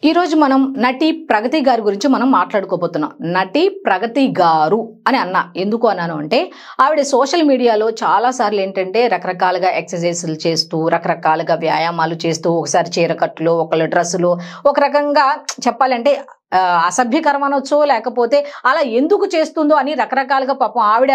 ఈ రోజు మనం నటి ప్రగతి గారి గురించి మనం మాట్లాడుకోబోతున్నాం. నటి ప్రగతి గారు అని అన్నా ఎందుకు అన్నాను అంటే ఆవిడ సోషల్ మీడియాలో చాలా సార్లు ఏంటంటే రకరకాలుగా ఎక్సర్సైజులు చేస్తూ రకరకాలుగా వ్యాయామాలు చేస్తూ ఒకసారి చీరకట్టులు ఒకళ్ళు డ్రెస్సులు ఒక రకంగా చెప్పాలంటే అసభ్యకరం అనొచ్చు లేకపోతే అలా ఎందుకు చేస్తుందో అని రకరకాలుగా పాపం ఆవిడ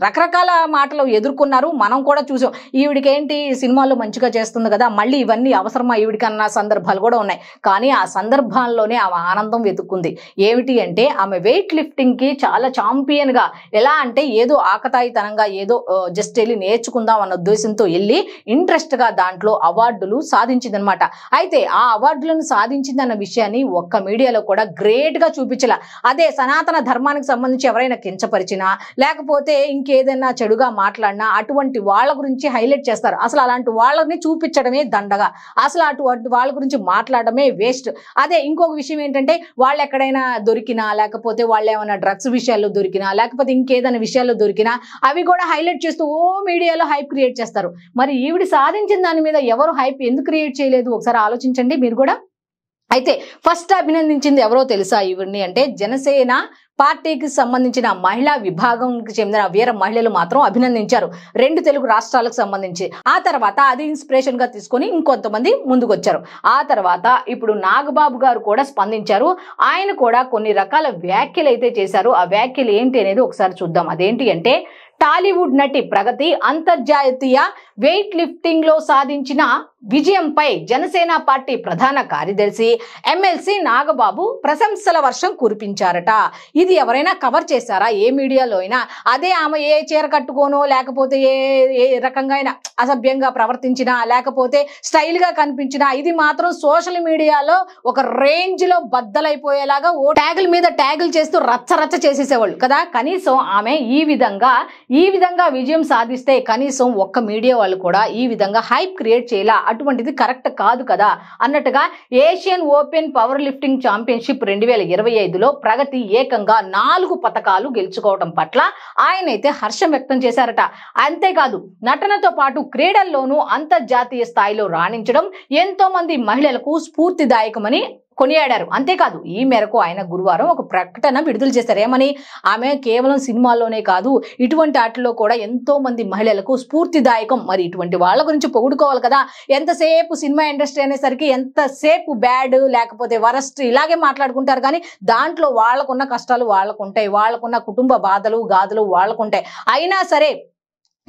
రకరకాల మాటలు ఎదుర్కొన్నారు. మనం కూడా చూసాం. ఈవిడికి ఏంటి సినిమాల్లో మంచిగా చేస్తుంది కదా, మళ్ళీ ఇవన్నీ అవసరమా ఈవిడికి అన్న సందర్భాలు కూడా ఉన్నాయి. కానీ ఆ సందర్భాల్లోనే ఆమె ఆనందం వెతుక్కుంది. ఏమిటి అంటే ఆమె వెయిట్ లిఫ్టింగ్ కి చాలా ఛాంపియన్ గా, ఎలా అంటే ఏదో ఆకతాయితనంగా ఏదో జస్ట్ వెళ్ళి నేర్చుకుందాం అన్న ఉద్దేశంతో వెళ్ళి ఇంట్రెస్ట్ గా దాంట్లో అవార్డులు సాధించింది అనమాట. అయితే ఆ అవార్డులను సాధించిందన్న విషయాన్ని ఒక్క మీడియాలో కూడా గ్రేట్ గా చూపించలా. అదే సనాతన ధర్మానికి సంబంధించి ఎవరైనా కించపరిచినా లేకపోతే ఇంకేదైనా చెడుగా మాట్లాడినా అటువంటి వాళ్ళ గురించి హైలైట్ చేస్తారు. అసలు అలాంటి వాళ్ళని చూపించడమే దండగా, అసలు అటువంటి వాళ్ళ గురించి మాట్లాడడమే వేస్ట్. అదే ఇంకొక విషయం ఏంటంటే వాళ్ళు ఎక్కడైనా దొరికినా లేకపోతే వాళ్ళు ఏమైనా డ్రగ్స్ విషయాల్లో దొరికినా లేకపోతే ఇంకేదైనా విషయాల్లో దొరికినా అవి కూడా హైలైట్ చేస్తూ మీడియాలో హైప్ క్రియేట్ చేస్తారు. మరి ఈవిడ సాధించిన దాని మీద ఎవరు హైప్ ఎందుకు క్రియేట్ చేయలేదు ఒకసారి ఆలోచించండి మీరు కూడా. అయితే ఫస్ట్ అభినందించింది ఎవరో తెలుసా ఈవిడ్ని అంటే జనసేన పార్టీకి సంబంధించిన మహిళా విభాగంకి చెందిన వీర మహిళలు మాత్రం అభినందించారు, 2 తెలుగు రాష్ట్రాలకు సంబంధించి. ఆ తర్వాత అది ఇన్స్పిరేషన్ గా తీసుకొని ఇంకొంతమంది ముందుకు వచ్చారు. ఆ తర్వాత ఇప్పుడు నాగబాబు గారు కూడా స్పందించారు. ఆయన కూడా కొన్ని రకాల వ్యాఖ్యలు అయితే చేశారు. ఆ వ్యాఖ్యలు ఏంటి అనేది ఒకసారి చూద్దాం. అదేంటి అంటే టాలీవుడ్ నటి ప్రగతి అంతర్జాతీయ వెయిట్ లిఫ్టింగ్ లో సాధించిన విజయంపై జనసేన పార్టీ ప్రధాన కార్యదర్శి ఎమ్మెల్సీ నాగబాబు ప్రశంసల వర్షం కురిపించారట. ఇది ఎవరైనా కవర్ చేశారా ఏ మీడియాలో అయినా? అదే ఆమె ఏ చీర కట్టుకోనో లేకపోతే ఏ రకంగా అయినా అసభ్యంగా ప్రవర్తించినా లేకపోతే స్టైల్ గా కనిపించినా ఇది మాత్రం సోషల్ మీడియాలో ఒక రేంజ్ లో బద్దలైపోయేలాగా ఓ ట్యాగుల మీద ట్యాగులు చేస్తూ రచ్చరచ్చ చేసేసేవాళ్ళు కదా. కనీసం ఆమె ఈ విధంగా విజయం సాధిస్తే కనీసం ఒక్క మీడియా వాళ్ళు కూడా ఈ విధంగా హైప్ క్రియేట్ చేయాల, అటువంటిది కరెక్ట్ కాదు కదా అన్నట్టుగా Asian Open powerlifting championship 2025లో ప్రగతి ఏకంగా 4 పతకాలు గెలుచుకోవడం పట్ల ఆయనైతే హర్షం వ్యక్తం చేశారట. అంతేకాదు నటనతో పాటు క్రీడల్లోనూ అంతర్జాతీయ స్థాయిలో రాణించడం ఎంతో మంది మహిళలకు స్ఫూర్తిదాయకమని కొనియాడారు. అంతేకాదు ఈ మేరకు ఆయన గురువారం ఒక ప్రకటన విడుదల చేశారు. ఏమని? ఆమె కేవలం సినిమాల్లోనే కాదు ఇటువంటి ఆటల్లో కూడా ఎంతో మంది మహిళలకు స్ఫూర్తిదాయకం. మరి ఇటువంటి వాళ్ళ గురించి పొగుడుకోవాలి కదా. ఎంతసేపు సినిమా ఇండస్ట్రీ అనేసరికి ఎంతసేపు బ్యాడ్ లేకపోతే వరస్ట్ ఇలాగే మాట్లాడుకుంటారు. కానీ దాంట్లో వాళ్ళకున్న కష్టాలు వాళ్ళకుంటాయి, వాళ్ళకున్న కుటుంబ బాధలు గాథలు వాళ్ళకుంటాయి. అయినా సరే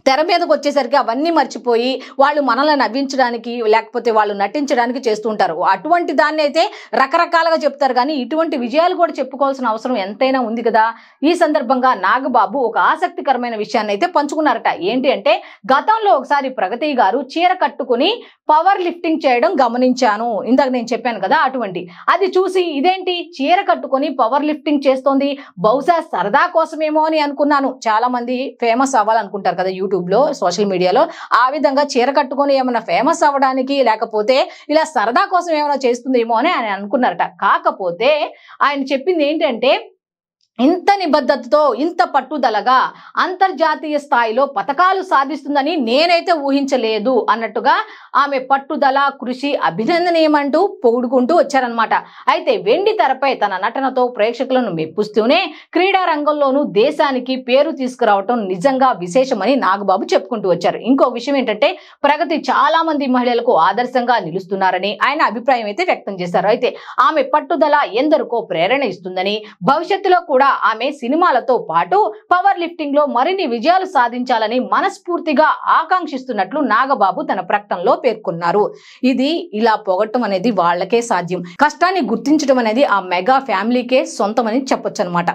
తెర మీదకి వచ్చేసరికి అవన్నీ మర్చిపోయి వాళ్ళు మనల్ని నవ్వించడానికి లేకపోతే వాళ్ళు నటించడానికి చేస్తూ ఉంటారు. అటువంటి దాన్ని అయితే రకరకాలుగా చెప్తారు కానీ ఇటువంటి విజయాలు కూడా చెప్పుకోవాల్సిన అవసరం ఎంతైనా ఉంది కదా. ఈ సందర్భంగా నాగబాబు ఒక ఆసక్తికరమైన విషయాన్ని అయితే పంచుకున్నారట. ఏంటి అంటే గతంలో ఒకసారి ప్రగతి గారు చీర కట్టుకుని పవర్ లిఫ్టింగ్ చేయడం గమనించాను. ఇందాక నేను చెప్పాను కదా అటువంటి అది చూసి ఇదేంటి చీర కట్టుకొని పవర్ లిఫ్టింగ్ చేస్తోంది, బహుశా సరదా కోసమేమో అని అనుకున్నాను. చాలా మంది ఫేమస్ అవ్వాలనుకుంటారు కదా యూట్యూబ్ లో సోషల్ మీడియాలో, ఆ విధంగా చీర కట్టుకొని ఏమైనా ఫేమస్ అవ్వడానికి లేకపోతే ఇలా సరదా కోసం ఏమైనా చేస్తుందేమో అని ఆయన అనుకున్నారట. కాకపోతే ఆయన చెప్పింది ఏంటంటే ఇంత నిబద్ధతతో ఇంత పట్టుదలగా అంతర్జాతీయ స్థాయిలో పతకాలు సాధిస్తుందని నేనైతే ఊహించలేదు అన్నట్టుగా ఆమె పట్టుదల కృషి అభినందనీయమంటూ పొగుడుకుంటూ వచ్చారనమాట. అయితే వెండి తెరపై తన నటనతో ప్రేక్షకులను మెప్పిస్తూనే క్రీడా రంగంలోనూ దేశానికి పేరు తీసుకురావటం నిజంగా విశేషమని నాగబాబు చెప్పుకుంటూ వచ్చారు. ఇంకో విషయం ఏంటంటే ప్రగతి చాలా మంది మహిళలకు ఆదర్శంగా నిలుస్తున్నారని ఆయన అభిప్రాయం అయితే వ్యక్తం చేశారు. అయితే ఆమె పట్టుదల ఎందరికో ప్రేరణ ఇస్తుందని భవిష్యత్తులో కూడా ఆమె సినిమాలతో పాటు పవర్ లిఫ్టింగ్ లో మరిన్ని విజయాలు సాధించాలని మనస్ఫూర్తిగా ఆకాంక్షిస్తున్నట్లు నాగబాబు తన ప్రకటనలో పేర్కొన్నారు. ఇది ఇలా పొగట్టం అనేది వాళ్ళకే సాధ్యం, కష్టాన్ని గుర్తించడం అనేది ఆ మెగా ఫ్యామిలీకే సొంతమని చెప్పొచ్చు అనమాట.